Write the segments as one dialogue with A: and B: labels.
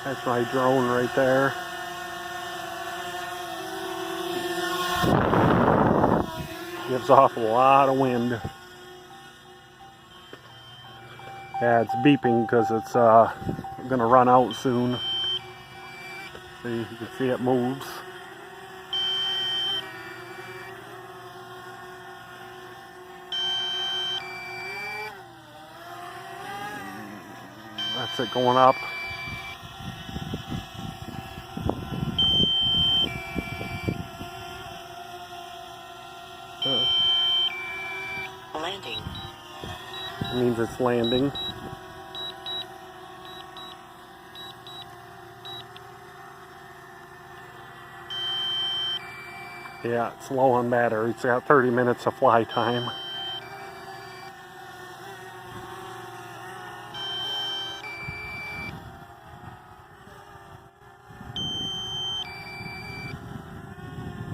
A: That's my drone right there. Gives off a lot of wind. Yeah, it's beeping because it's gonna run out soon. See, you can see it moves. That's it going up.
B: Landing.
A: It means it's landing. Yeah, it's low on battery. It's got 30 minutes of fly time.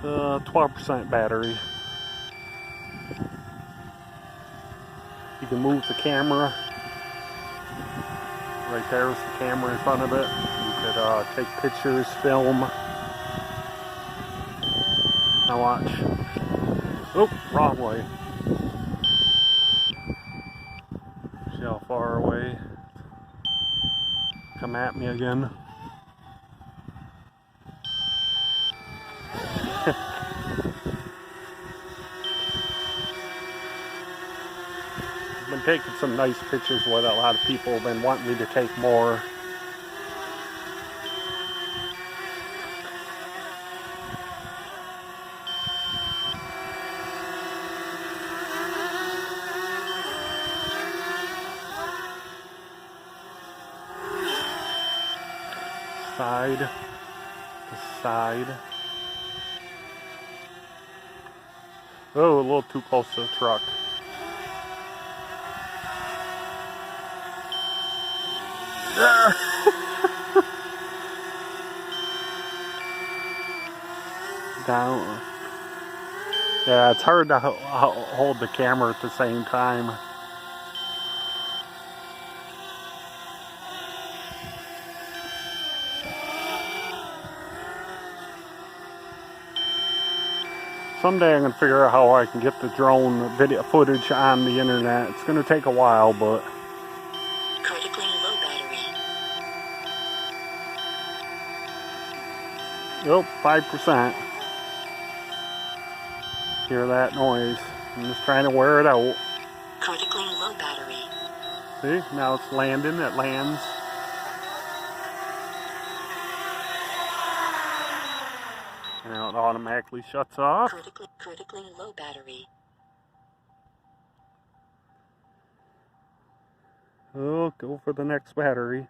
A: Uh, 12% battery. You can move the camera. Right there's the camera in front of it. You could take pictures, film. Now watch. Oh, wrong way. See how far away? Come at me again. I've been taking some nice pictures with it. A lot of people have been wanting me to take more. Side to side. Oh, a little too close to the truck. Down. Yeah, it's hard to hold the camera at the same time. Someday I'm going to figure out how I can get the drone video footage on the internet. It's going to take a while, but...
B: Critically low battery.
A: Yep, 5%. Hear that noise. I'm just trying to wear it out.
B: Critically low battery.
A: See, now it's landing. It lands. And now it automatically shuts off.
B: Critically low battery.
A: Oh, go for the next battery.